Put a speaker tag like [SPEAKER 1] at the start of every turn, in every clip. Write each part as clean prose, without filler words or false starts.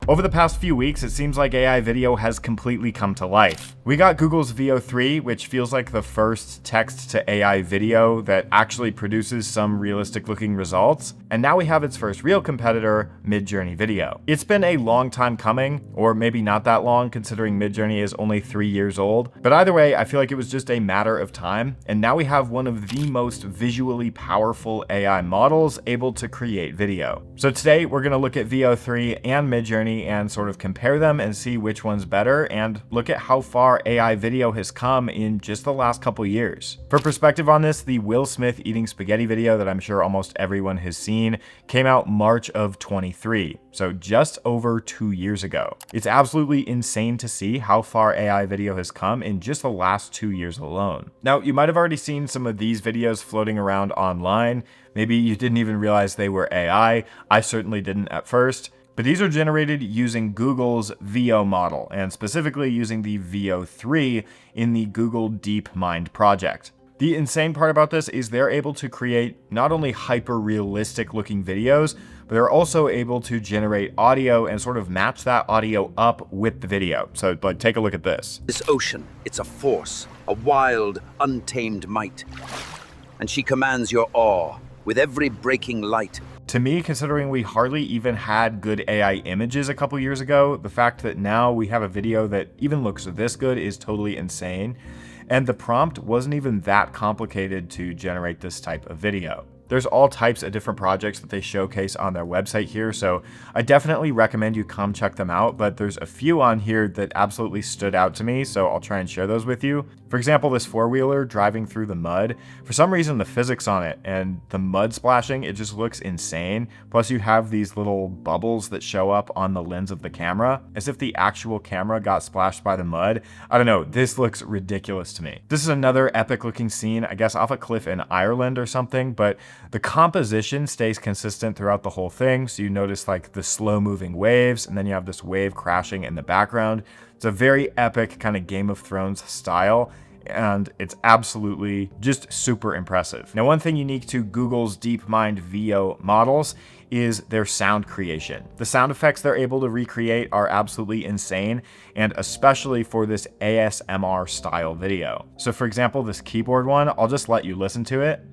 [SPEAKER 1] Over the past few weeks, it seems like AI video has completely come to life. We got Google's VO3, which feels like the first text to AI video that actually produces some realistic looking results. And now we have its first real competitor, Midjourney Video. It's been a long time coming, or maybe not that long considering Midjourney is only 3 years old. But either way, I feel like it was just a matter of time. And now we have one of the most visually powerful AI models able to create video. So today we're going to look at VO3 and Midjourney and sort of compare them and see which one's better and look at how far AI video has come in just the last couple years. For perspective on this, the Will Smith eating spaghetti video that I'm sure almost everyone has seen came out March of 23, so just over 2 years ago. It's absolutely insane to see how far AI video has come in just the last 2 years alone. Now, you might have already seen some of these videos floating around online. Maybe you didn't even realize they were AI. I certainly didn't at first. But these are generated using Google's VO model, and specifically using the VO3 in the Google DeepMind project. The insane part about this is they're able to create not only hyper-realistic looking videos, but they're also able to generate audio and sort of match that audio up with the video. So like, take a look at this.
[SPEAKER 2] This ocean, it's a force, a wild, untamed might. And she commands your awe with every breaking light.
[SPEAKER 1] To me, considering we hardly even had good AI images a couple years ago, the fact that now we have a video that even looks this good is totally insane. And the prompt wasn't even that complicated to generate this type of video. There's all types of different projects that they showcase on their website here, so I definitely recommend you come check them out, but there's a few on here that absolutely stood out to me, so I'll try and share those with you. For example, this four-wheeler driving through the mud. For some reason, the physics on it and the mud splashing, it just looks insane. Plus, you have these little bubbles that show up on the lens of the camera, as if the actual camera got splashed by the mud. I don't know, this looks ridiculous to me. This is another epic-looking scene, I guess off a cliff in Ireland or something, but the composition stays consistent throughout the whole thing. So you notice like the slow moving waves, and then you have this wave crashing in the background. It's a very epic kind of Game of Thrones style, and it's absolutely just super impressive. Now, one thing unique to Google's DeepMind VO models is their sound creation. The sound effects they're able to recreate are absolutely insane, and especially for this ASMR style video. So for example, this keyboard one, I'll just let you listen to it.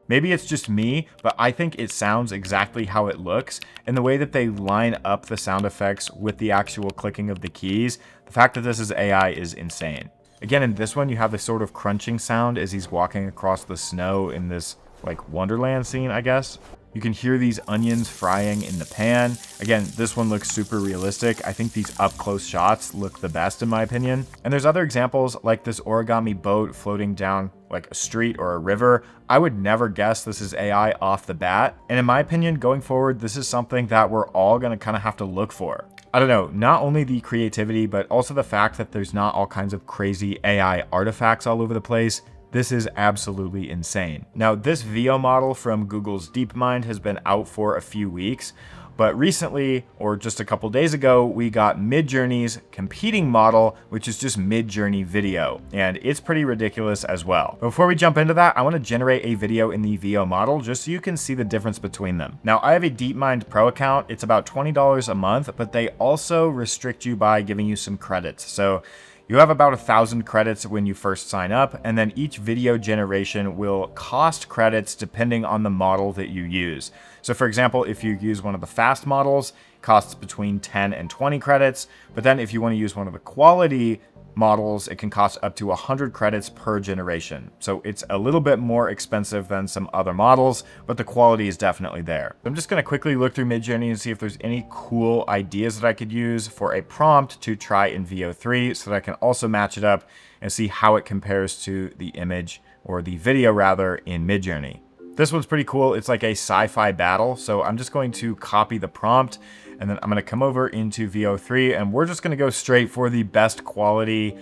[SPEAKER 1] Maybe it's just me, but I think it sounds exactly how it looks, and the way that they line up the sound effects with the actual clicking of the keys, the fact that this is AI is insane. Again, in this one, you have this sort of crunching sound as he's walking across the snow in this like Wonderland scene, I guess. You can hear these onions frying in the pan. Again, this one looks super realistic. I think these up close shots look the best in my opinion. And there's other examples like this origami boat floating down like a street or a river. I would never guess this is AI off the bat. And in my opinion, going forward, this is something that we're all gonna kind of have to look for. I don't know, not only the creativity, but also the fact that there's not all kinds of crazy AI artifacts all over the place. This is absolutely insane. Now, this VO model from Google's DeepMind has been out for a few weeks, but recently, or just a couple days ago, we got Midjourney's competing model, which is just Midjourney Video, and it's pretty ridiculous as well. Before we jump into that, I want to generate a video in the VO model just so you can see the difference between them. Now, I have a DeepMind Pro account. It's about $20 a month, but they also restrict you by giving you some credits. So you have about 1,000 credits when you first sign up, and then each video generation will cost credits depending on the model that you use. So for example, if you use one of the fast models, it costs between 10 and 20 credits, but then if you want to use one of the quality models, it can cost up to 100 credits per generation. So it's a little bit more expensive than some other models, but the quality is definitely there. I'm just gonna quickly look through Midjourney and see if there's any cool ideas that I could use for a prompt to try in VO3 so that I can also match it up and see how it compares to the image, or the video rather, in Midjourney. This one's pretty cool. It's like a sci-fi battle. So I'm just going to copy the prompt, and then I'm going to come over into VO3, and we're just going to go straight for the best quality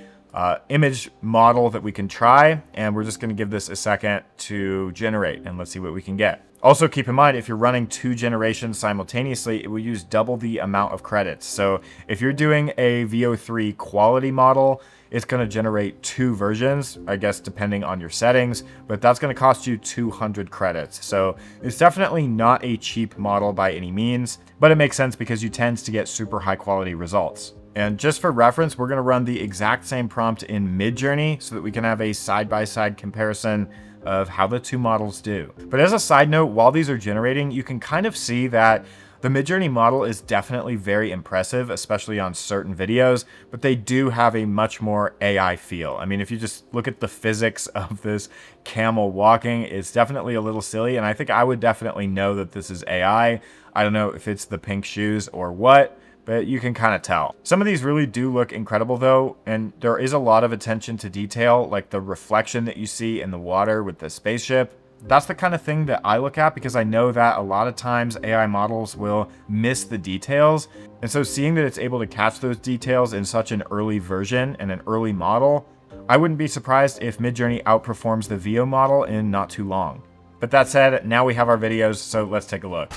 [SPEAKER 1] image model that we can try, and we're just going to give this a second to generate, and let's see what we can get. Also, keep in mind, if you're running 2 generations simultaneously, it will use double the amount of credits. So if you're doing a VO3 quality model, it's going to generate 2 versions, I guess, depending on your settings, but that's going to cost you 200 credits. So it's definitely not a cheap model by any means, but it makes sense because you tend to get super high quality results. And just for reference, we're going to run the exact same prompt in Midjourney so that we can have a side-by-side comparison of how the 2 models do. But as a side note, while these are generating, you can kind of see that the Midjourney model is definitely very impressive, especially on certain videos, but they do have a much more AI feel. I mean, if you just look at the physics of this camel walking, it's definitely a little silly, and I think I would definitely know that this is AI. I don't know if it's the pink shoes or what, but you can kind of tell. Some of these really do look incredible though, and there is a lot of attention to detail, like the reflection that you see in the water with the spaceship. That's the kind of thing that I look at because I know that a lot of times AI models will miss the details. And so seeing that it's able to catch those details in such an early version and an early model, I wouldn't be surprised if Midjourney outperforms the VO model in not too long. But that said, now we have our videos, so let's take a look.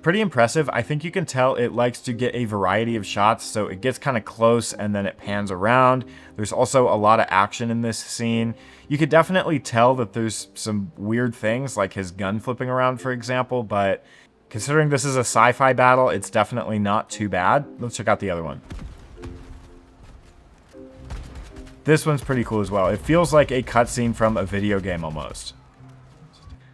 [SPEAKER 1] Pretty impressive. I think you can tell it likes to get a variety of shots, so it gets kind of close and then it pans around. There's also a lot of action in this scene. You could definitely tell that there's some weird things like his gun flipping around, for example, but considering this is a sci-fi battle, it's definitely not too bad. Let's check out the other one. This one's pretty cool as well. It feels like a cutscene from a video game almost.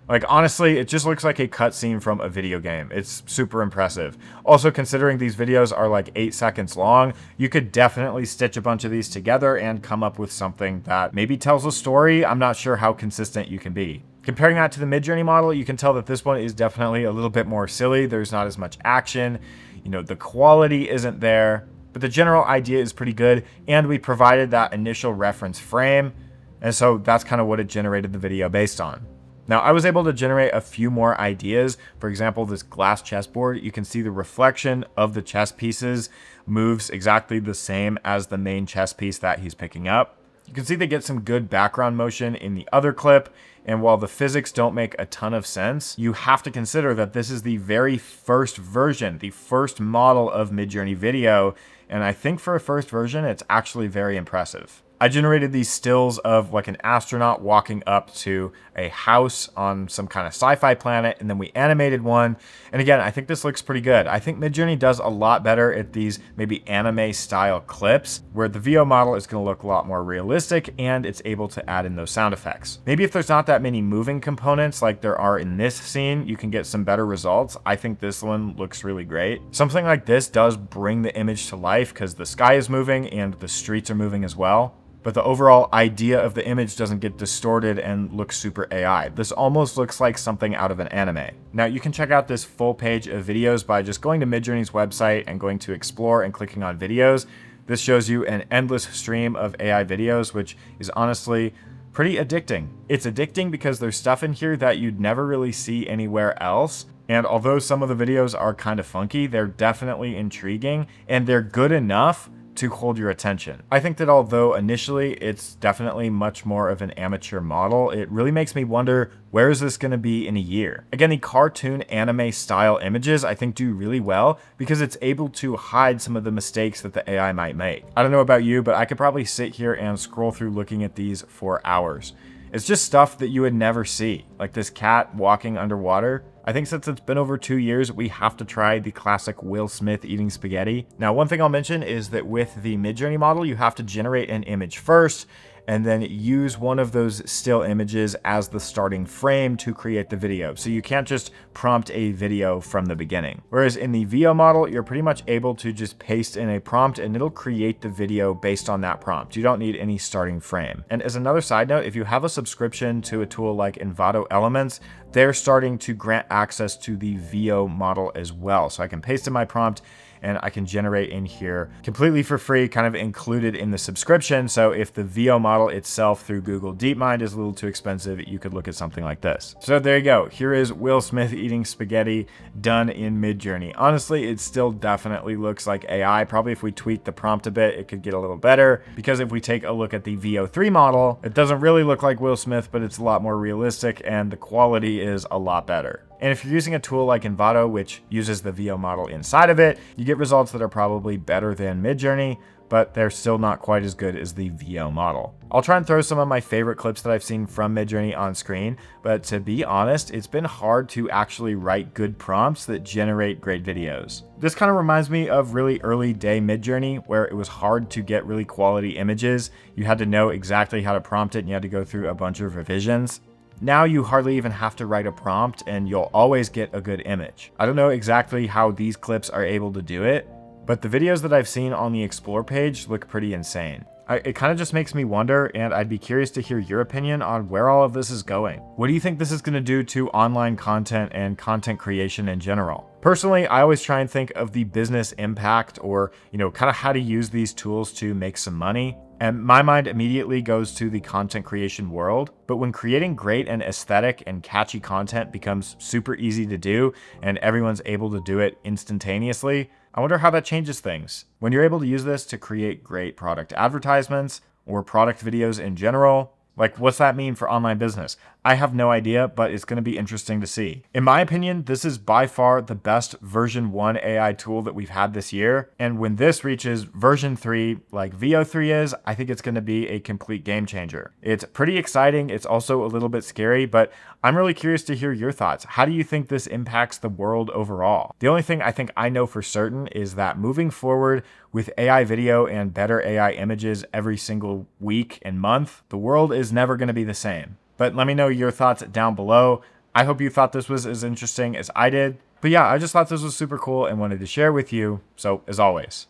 [SPEAKER 1] Like, honestly, it just looks like a cutscene from a video game. It's super impressive. Also, considering these videos are like 8 seconds long, you could definitely stitch a bunch of these together and come up with something that maybe tells a story. I'm not sure how consistent you can be. Comparing that to the Midjourney model, you can tell that this one is definitely a little bit more silly. There's not as much action. You know, the quality isn't there, but the general idea is pretty good. And we provided that initial reference frame. And so that's kind of what it generated the video based on. Now, I was able to generate a few more ideas. For example, this glass chessboard, you can see the reflection of the chess pieces moves exactly the same as the main chess piece that he's picking up. You can see they get some good background motion in the other clip, and while the physics don't make a ton of sense, you have to consider that this is the very first version, the first model of Midjourney video, and I think for a first version, it's actually very impressive. I generated these stills of like an astronaut walking up to a house on some kind of sci-fi planet, and then we animated one. And again, I think this looks pretty good. I think Midjourney does a lot better at these maybe anime style clips, where the VO model is going to look a lot more realistic and it's able to add in those sound effects. Maybe if there's not that many moving components like there are in this scene, you can get some better results. I think this one looks really great. Something like this does bring the image to life because the sky is moving and the streets are moving as well. But the overall idea of the image doesn't get distorted and look super AI. This almost looks like something out of an anime. Now, you can check out this full page of videos by just going to Midjourney's website and going to Explore and clicking on videos. This shows you an endless stream of AI videos, which is honestly pretty addicting. It's addicting because there's stuff in here that you'd never really see anywhere else. And although some of the videos are kind of funky, they're definitely intriguing and they're good enough to hold your attention. I think that although initially it's definitely much more of an amateur model, it really makes me wonder, where is this going to be in a year? Again, the cartoon anime style images I think do really well because it's able to hide some of the mistakes that the AI might make. I don't know about you, but I could probably sit here and scroll through looking at these for hours. It's just stuff that you would never see, like this cat walking underwater. I think since it's been over 2 years, we have to try the classic Will Smith eating spaghetti. Now, one thing I'll mention is that with the Midjourney model, you have to generate an image first and then use one of those still images as the starting frame to create the video. So you can't just prompt a video from the beginning. Whereas in the VO model, you're pretty much able to just paste in a prompt and it'll create the video based on that prompt. You don't need any starting frame. And as another side note, if you have a subscription to a tool like Envato Elements, they're starting to grant access to the VO model as well. So I can paste in my prompt and I can generate in here completely for free, kind of included in the subscription. So if the VO model itself through Google DeepMind is a little too expensive, you could look at something like this. So there you go. Here is Will Smith eating spaghetti done in Midjourney. Honestly, it still definitely looks like AI. Probably if we tweak the prompt a bit, it could get a little better, because if we take a look at the VO3 model, it doesn't really look like Will Smith, but it's a lot more realistic and the quality is a lot better. And if you're using a tool like Envato, which uses the VO model inside of it, you get results that are probably better than Midjourney, but they're still not quite as good as the VO model. I'll try and throw some of my favorite clips that I've seen from Midjourney on screen, but to be honest, it's been hard to actually write good prompts that generate great videos. This kind of reminds me of really early day Midjourney, where it was hard to get really quality images. You had to know exactly how to prompt it and you had to go through a bunch of revisions. Now you hardly even have to write a prompt and you'll always get a good image. I don't know exactly how these clips are able to do it, but the videos that I've seen on the Explore page look pretty insane. It kind of just makes me wonder, and I'd be curious to hear your opinion on where all of this is going. What do you think this is going to do to online content and content creation in general? Personally, I always try and think of the business impact, or, kind of how to use these tools to make some money. And my mind immediately goes to the content creation world. But when creating great and aesthetic and catchy content becomes super easy to do and everyone's able to do it instantaneously, I wonder how that changes things. When you're able to use this to create great product advertisements or product videos in general, like, what's that mean for online business? I have no idea, but it's going to be interesting to see. In my opinion, this is by far the best version 1 AI tool that we've had this year. And when this reaches version 3, like VO3 is, I think it's going to be a complete game changer. It's pretty exciting. It's also a little bit scary, but I'm really curious to hear your thoughts. How do you think this impacts the world overall? The only thing I think I know for certain is that moving forward with AI video and better AI images every single week and month, the world is never going to be the same. But let me know your thoughts down below. I hope you thought this was as interesting as I did. But yeah, I just thought this was super cool and wanted to share with you. So as always,